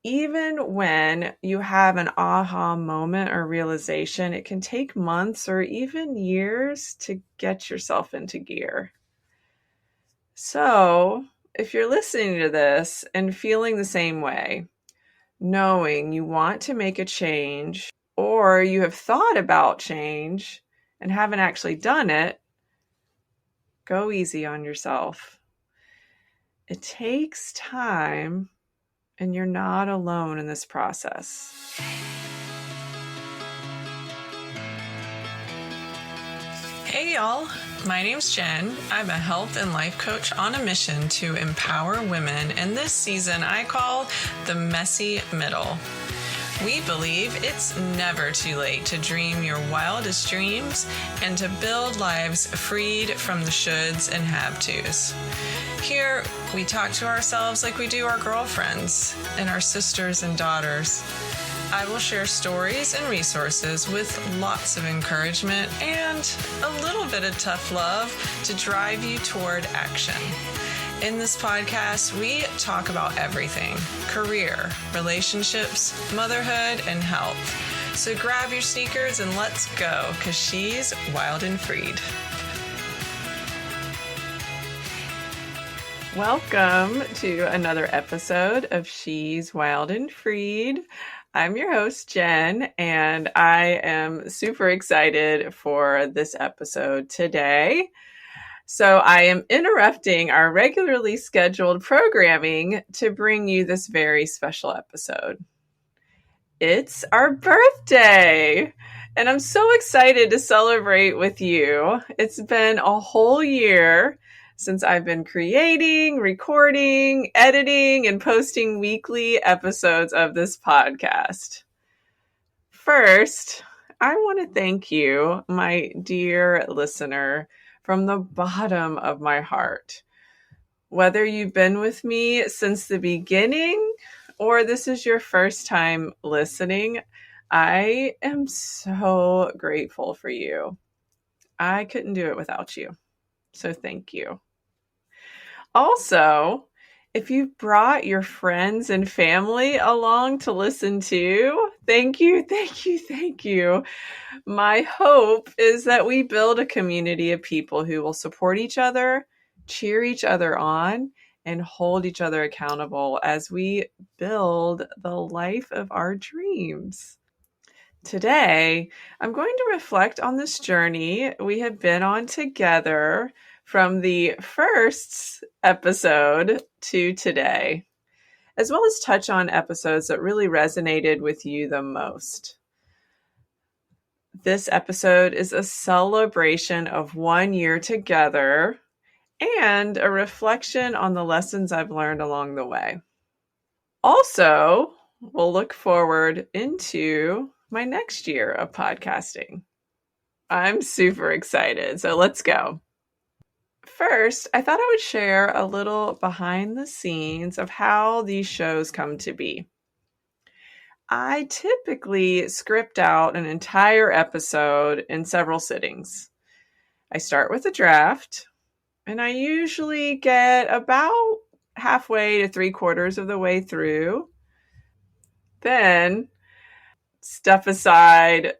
Even when you have an aha moment or realization, it can take months or even years to get yourself into gear. So, if you're listening to this and feeling the same way, knowing you want to make a change, or you have thought about change and haven't actually done it, go easy on yourself. It takes time, and you're not alone in this process. Hey y'all, my name's Jen. I'm a health and life coach on a mission to empower women, and this season I call the messy middle. We believe it's never too late to dream your wildest dreams and to build lives freed from the shoulds and have-tos. Here, we talk to ourselves like we do our girlfriends and our sisters and daughters. I will share stories and resources with lots of encouragement and a little bit of tough love to drive you toward action. In this podcast, we talk about everything: career, relationships, motherhood, and health. So grab your sneakers and let's go, because she's wild and freed. Welcome to another episode of She's Wild and Freed. I'm your host, Jen, and I am super excited for this episode today. So I am interrupting our regularly scheduled programming to bring you this very special episode. It's our birthday, and I'm so excited to celebrate with you. It's been a whole year since I've been creating, recording, editing, and posting weekly episodes of this podcast. First, I want to thank you, my dear listener, from the bottom of my heart. Whether you've been with me since the beginning or this is your first time listening, I am so grateful for you. I couldn't do it without you. So thank you. Also, if you brought your friends and family along to listen to, thank you, thank you, thank you. My hope is that we build a community of people who will support each other, cheer each other on, and hold each other accountable as we build the life of our dreams. Today, I'm going to reflect on this journey we have been on together from the first episode to today, as well as touch on episodes that really resonated with you the most. This episode is a celebration of 1 year together and a reflection on the lessons I've learned along the way. Also, we'll look forward into my next year of podcasting. I'm super excited, so let's go. First, I thought I would share a little behind the scenes of how these shows come to be. I typically script out an entire episode in several sittings. I start with a draft, and I usually get about halfway to 3/4 of the way through. Then, step aside,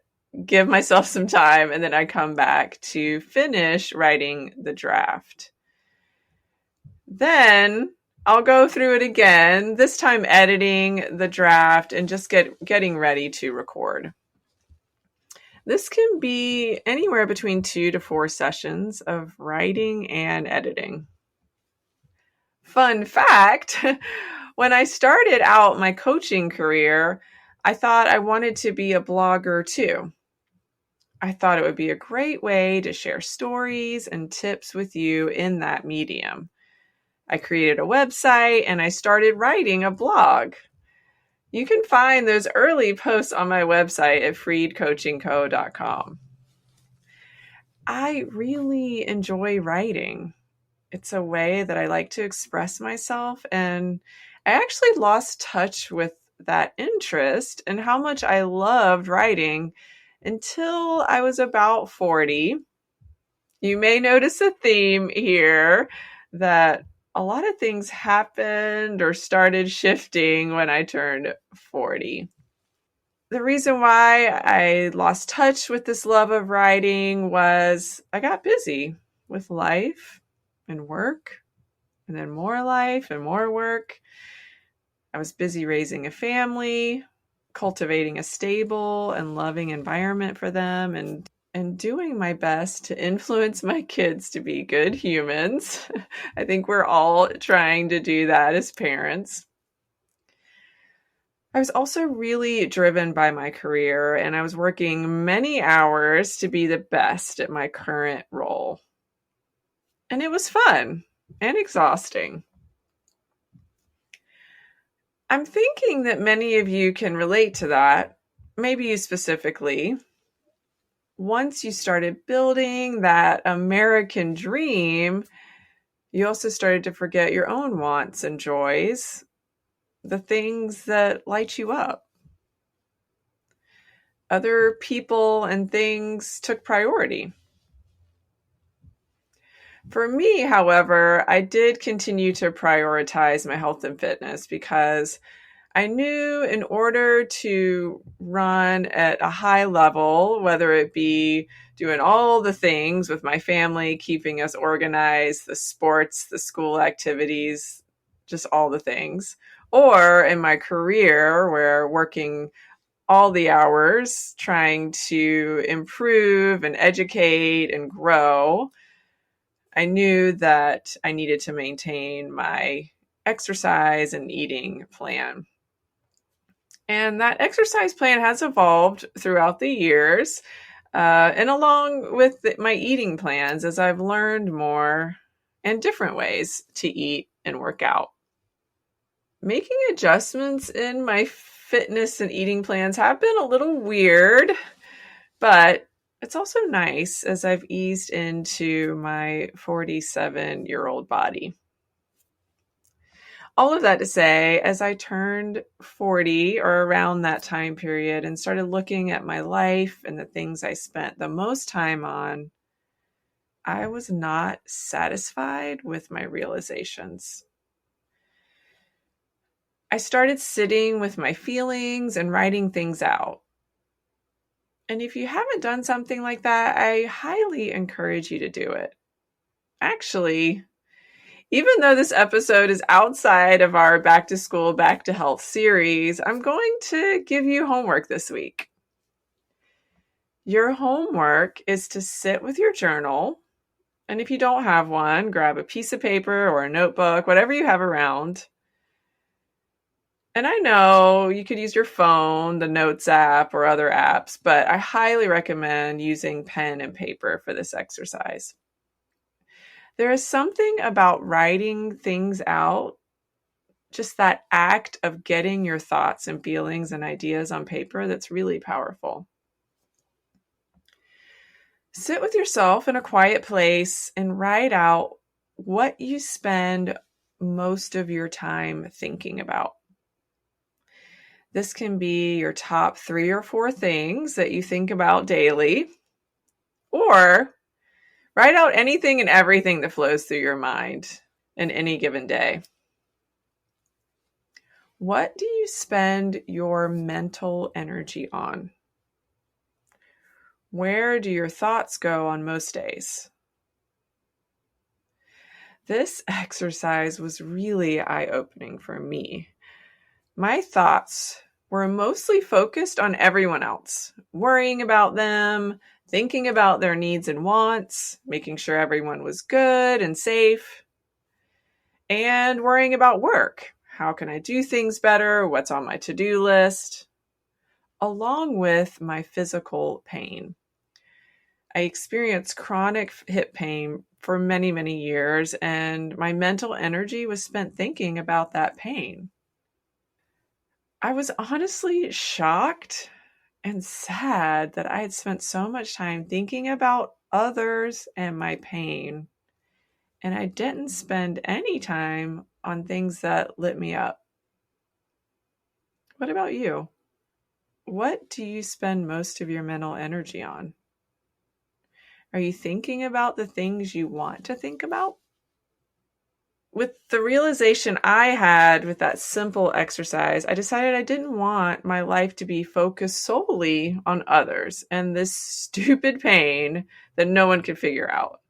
give myself some time, and then I come back to finish writing the draft. Then I'll go through it again, this time editing the draft and just getting ready to record. This can be anywhere between 2 to 4 sessions of writing and editing. Fun fact, when I started out my coaching career, I thought I wanted to be a blogger too. I thought it would be a great way to share stories and tips with you in that medium. I created a website and I started writing a blog. You can find those early posts on my website at freedcoachingco.com. I really enjoy writing. It's a way that I like to express myself, and I actually lost touch with that interest and how much I loved writing until I was about 40. You may notice a theme here that a lot of things happened or started shifting when I turned 40. The reason why I lost touch with this love of writing was I got busy with life and work, and then more life and more work. I was busy raising a family, cultivating a stable and loving environment for them, and doing my best to influence my kids to be good humans. I think we're all trying to do that as parents. I was also really driven by my career, and I was working many hours to be the best at my current role. And it was fun and exhausting. I'm thinking that many of you can relate to that, maybe you specifically. Once you started building that American dream, you also started to forget your own wants and joys, the things that light you up. Other people and things took priority. For me, however, I did continue to prioritize my health and fitness because I knew in order to run at a high level, whether it be doing all the things with my family, keeping us organized, the sports, the school activities, just all the things, or in my career where working all the hours trying to improve and educate and grow, I knew that I needed to maintain my exercise and eating plan. And that exercise plan has evolved throughout the years, and along with my eating plans as I've learned more and different ways to eat and work out. Making adjustments in my fitness and eating plans have been a little weird, but it's also nice as I've eased into my 47-year-old body. All of that to say, as I turned 40 or around that time period and started looking at my life and the things I spent the most time on, I was not satisfied with my realizations. I started sitting with my feelings and writing things out. And if you haven't done something like that, I highly encourage you to do it. Actually, even though this episode is outside of our Back to School, Back to Health series, I'm going to give you homework this week. Your homework is to sit with your journal, and if you don't have one, grab a piece of paper or a notebook, whatever you have around. And I know you could use your phone, the Notes app, or other apps, but I highly recommend using pen and paper for this exercise. There is something about writing things out, just that act of getting your thoughts and feelings and ideas on paper, that's really powerful. Sit with yourself in a quiet place and write out what you spend most of your time thinking about. This can be your top 3 or 4 things that you think about daily, or write out anything and everything that flows through your mind in any given day. What do you spend your mental energy on? Where do your thoughts go on most days? This exercise was really eye-opening for me. My thoughts were mostly focused on everyone else, worrying about them, thinking about their needs and wants, making sure everyone was good and safe, and worrying about work. How can I do things better? What's on my to-do list? Along with my physical pain. I experienced chronic hip pain for many, many years, and my mental energy was spent thinking about that pain. I was honestly shocked and sad that I had spent so much time thinking about others and my pain, and I didn't spend any time on things that lit me up. What about you? What do you spend most of your mental energy on? Are you thinking about the things you want to think about? with the realization I had with that simple exercise, I decided I didn't want my life to be focused solely on others and this stupid pain that no one could figure out.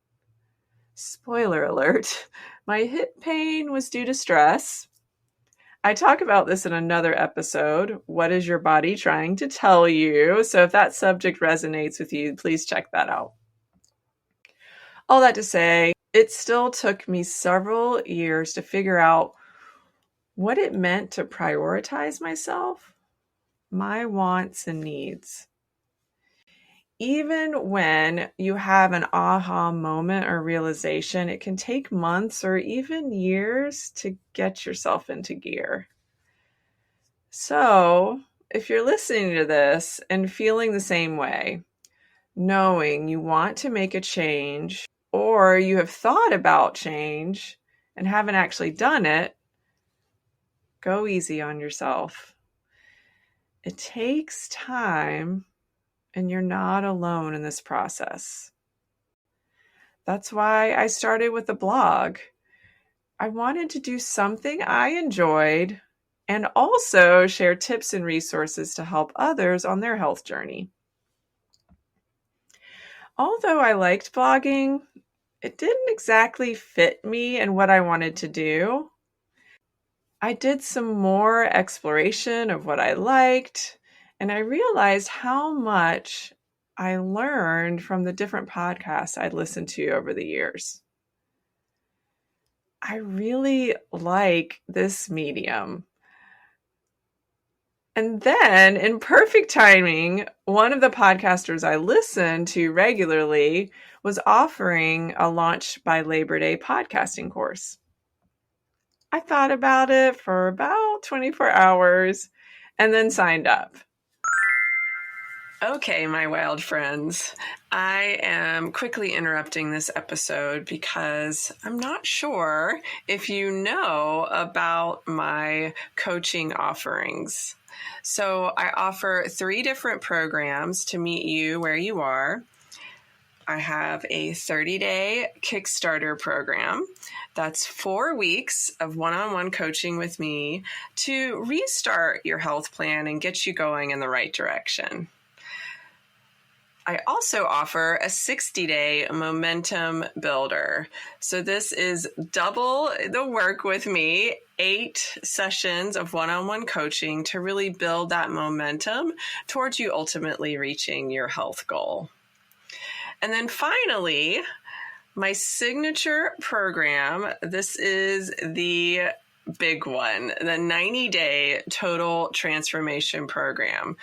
Spoiler alert, my hip pain was due to stress. I talk about this in another episode. What is your body trying to tell you? So if that subject resonates with you, please check that out. All that to say, it still took me several years to figure out what it meant to prioritize myself, my wants and needs. Even when you have an aha moment or realization, it can take months or even years to get yourself into gear. So, if you're listening to this and feeling the same way, knowing you want to make a change, or you have thought about change and haven't actually done it, go easy on yourself. It takes time, and you're not alone in this process. That's why I started with a blog. I wanted to do something I enjoyed and also share tips and resources to help others on their health journey. Although I liked blogging, it didn't exactly fit me and what I wanted to do. I did some more exploration of what I liked, and I realized how much I learned from the different podcasts I'd listened to over the years. I really like this medium. And then, in perfect timing, one of the podcasters I listen to regularly was offering a Launch by Labor Day podcasting course. I thought about it for about 24 hours and then signed up. Okay, my wild friends, I am quickly interrupting this episode because I'm not sure if you know about my coaching offerings. So I offer 3 different programs to meet you where you are. I have a 30-day Kickstarter program. That's 4 weeks of one-on-one coaching with me to restart your health plan and get you going in the right direction. I also offer a 60-day momentum builder. So this is double the work with me, 8 sessions of one-on-one coaching to really build that momentum towards you ultimately reaching your health goal. And then finally, my signature program, this is the big one, the 90-day total transformation program.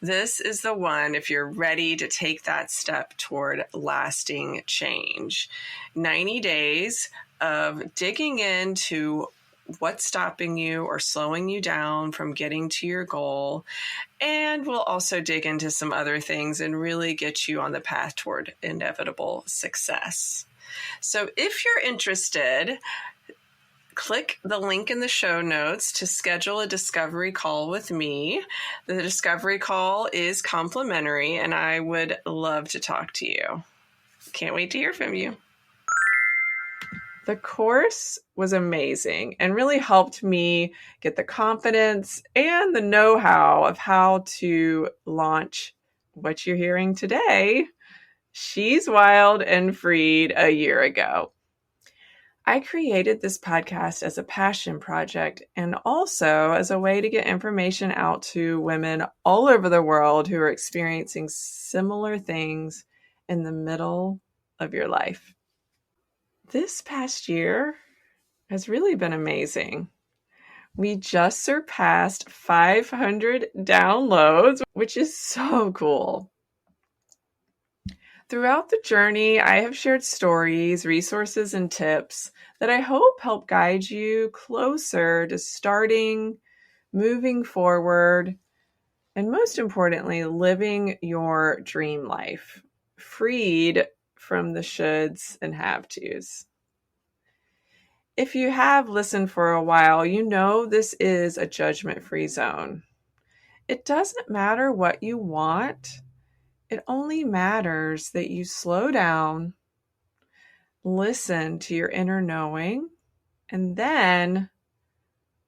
This is the one if you're ready to take that step toward lasting change. 90 days of digging into what's stopping you or slowing you down from getting to your goal. And we'll also dig into some other things and really get you on the path toward inevitable success. So if you're interested, click the link in the show notes to schedule a discovery call with me. The discovery call is complimentary, and I would love to talk to you. Can't wait to hear from you. The course was amazing and really helped me get the confidence and the know-how of how to launch what you're hearing today, She's Wild and Freed, a year ago. I created this podcast as a passion project and also as a way to get information out to women all over the world who are experiencing similar things in the middle of your life. This past year has really been amazing. We just surpassed 500 downloads, which is so cool. Throughout the journey, I have shared stories, resources, and tips that I hope help guide you closer to starting, moving forward, and most importantly, living your dream life, freed from the shoulds and have-tos. If you have listened for a while, you know this is a judgment-free zone. It doesn't matter what you want. It only matters that you slow down, listen to your inner knowing, And then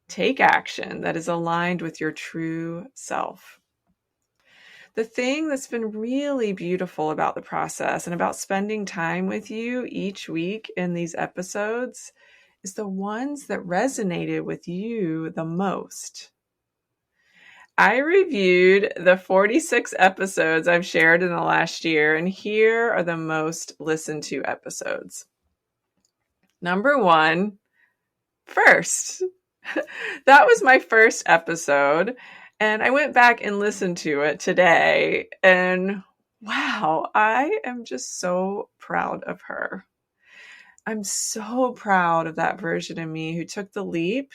take action that is aligned with your true self. The thing that's been really beautiful about the process and about spending time with you each week in these episodes is the ones that resonated with you the most. I reviewed the 46 episodes I've shared in the last year, and here are the most listened to episodes. Number 1, first. That was my first episode, and I went back and listened to it today, and wow, I am just so proud of her. I'm so proud of that version of me who took the leap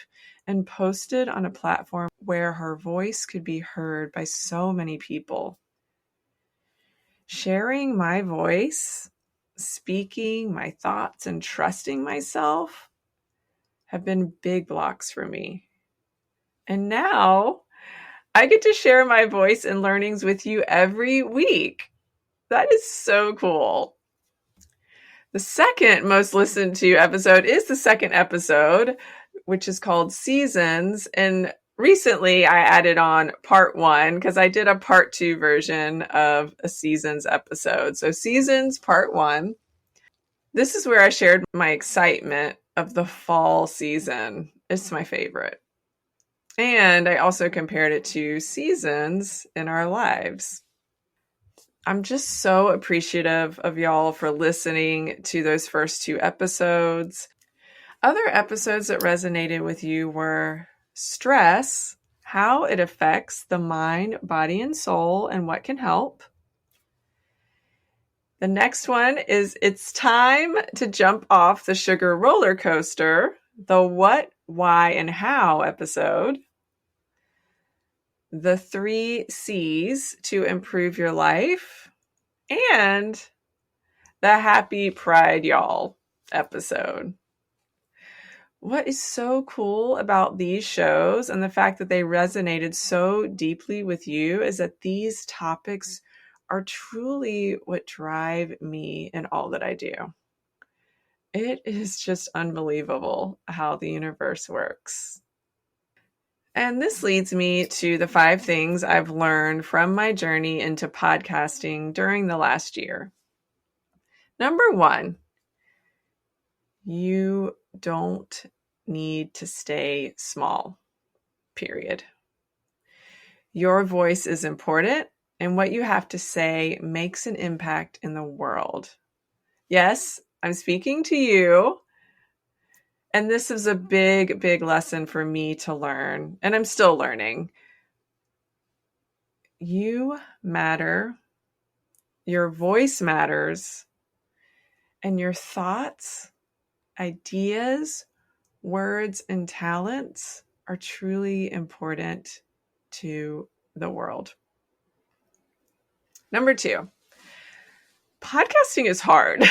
and posted on a platform where her voice could be heard by so many people. Sharing my voice, speaking my thoughts, and trusting myself have been big blocks for me. And now I get to share my voice and learnings with you every week. That is so cool. The second most listened to episode is the second episode, which is called Seasons. And recently I added on part 1 because I did a part 2 version of a Seasons episode. So Seasons part 1. This is where I shared my excitement of the fall season. It's my favorite. And I also compared it to seasons in our lives. I'm just so appreciative of y'all for listening to those first 2 episodes. Other episodes that resonated with you were stress, how it affects the mind, body, and soul, and what can help. The next one is it's time to jump off the sugar roller coaster, the what, why, and how episode. The 3 C's to improve your life, and the Happy Pride Y'all episode. What is so cool about these shows and the fact that they resonated so deeply with you is that these topics are truly what drive me in all that I do. It is just unbelievable how the universe works. And this leads me to the 5 things I've learned from my journey into podcasting during the last year. Number 1, you don't need to stay small, period. Your voice is important, and what you have to say makes an impact in the world. Yes, I'm speaking to you. And this is a big, big lesson for me to learn, and I'm still learning. You matter, your voice matters, and your thoughts, ideas, words, and talents are truly important to the world. Number 2, podcasting is hard.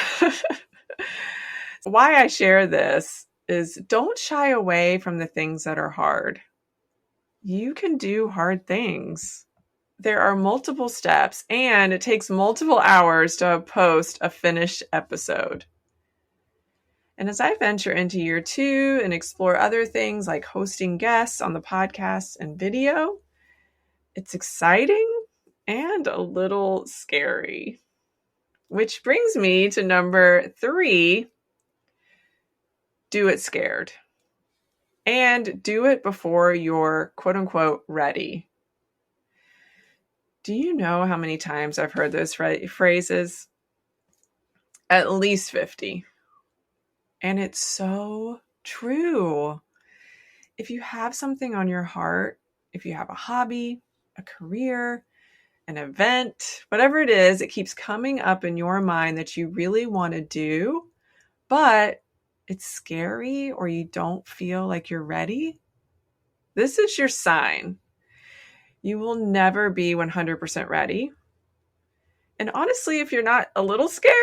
Why I share this is don't shy away from the things that are hard. You can do hard things. There are multiple steps, and it takes multiple hours to post a finished episode. And as I venture into year 2 and explore other things like hosting guests on the podcast and video, it's exciting and a little scary. Which brings me to number 3, do it scared. And do it before you're quote unquote ready. Do you know how many times I've heard those phrases? At least 50. And it's so true. If you have something on your heart, if you have a hobby, a career, an event, whatever it is, it keeps coming up in your mind that you really want to do, but it's scary or you don't feel like you're ready. This is your sign. You will never be 100% ready. And honestly, if you're not a little scared,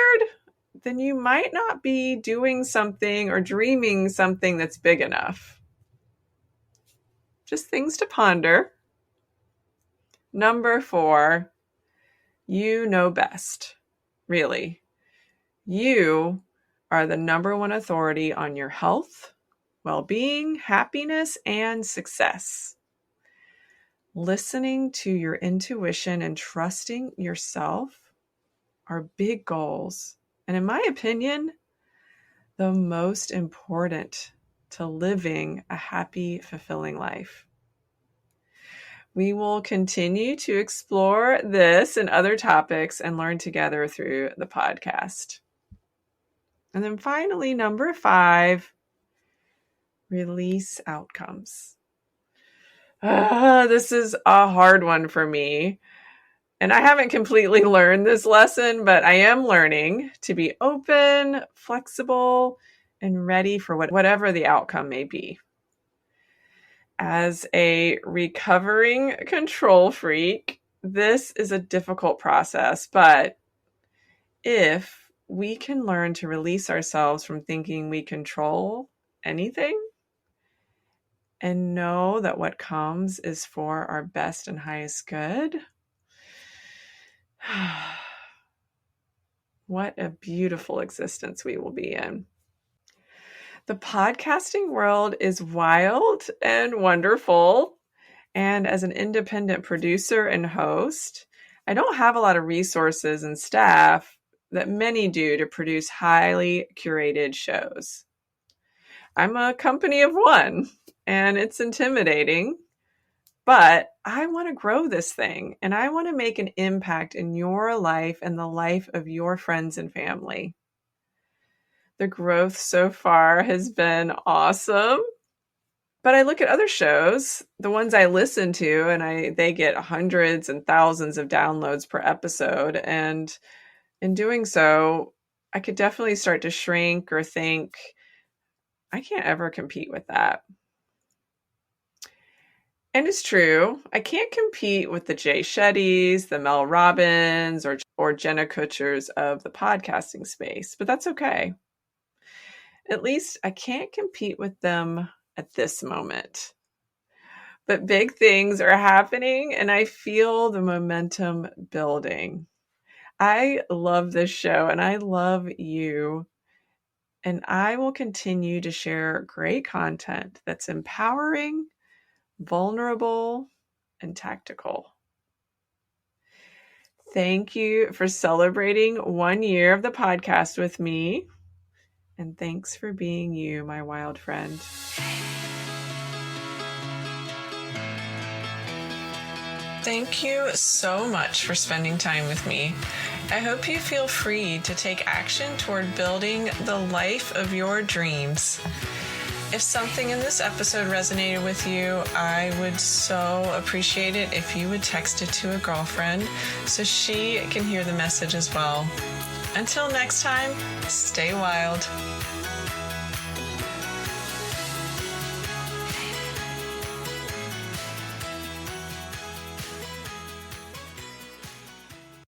then you might not be doing something or dreaming something that's big enough. Just things to ponder. Number 4, you know best. Really. You are the number 1 authority on your health, well-being, happiness, and success. Listening to your intuition and trusting yourself are big goals, and in my opinion, the most important to living a happy, fulfilling life. We will continue to explore this and other topics and learn together through the podcast. And then finally, number 5, release outcomes. This is a hard one for me. And I haven't completely learned this lesson, but I am learning to be open, flexible, and ready for whatever the outcome may be. As a recovering control freak, this is a difficult process, but if we can learn to release ourselves from thinking we control anything and know that what comes is for our best and highest good, what a beautiful existence we will be in. The podcasting world is wild and wonderful. And as an independent producer and host, I don't have a lot of resources and staff that many do to produce highly curated shows. I'm a company of one, and it's intimidating, but I want to grow this thing, and I want to make an impact in your life and the life of your friends and family. The growth so far has been awesome. But I look at other shows, the ones I listen to, and they get hundreds and thousands of downloads per episode. And in doing so, I could definitely start to shrink or think, I can't ever compete with that. And it's true, I can't compete with the Jay Shettys, the Mel Robbins, or Jenna Kutchers of the podcasting space, but that's okay. At least I can't compete with them at this moment. But big things are happening, and I feel the momentum building. I love this show, and I love you. And I will continue to share great content that's empowering, vulnerable, and tactical. Thank you for celebrating 1 year of the podcast with me. And thanks for being you, my wild friend. Thank you so much for spending time with me. I hope you feel free to take action toward building the life of your dreams. If something in this episode resonated with you, I would so appreciate it if you would text it to a girlfriend so she can hear the message as well. Until next time, stay wild.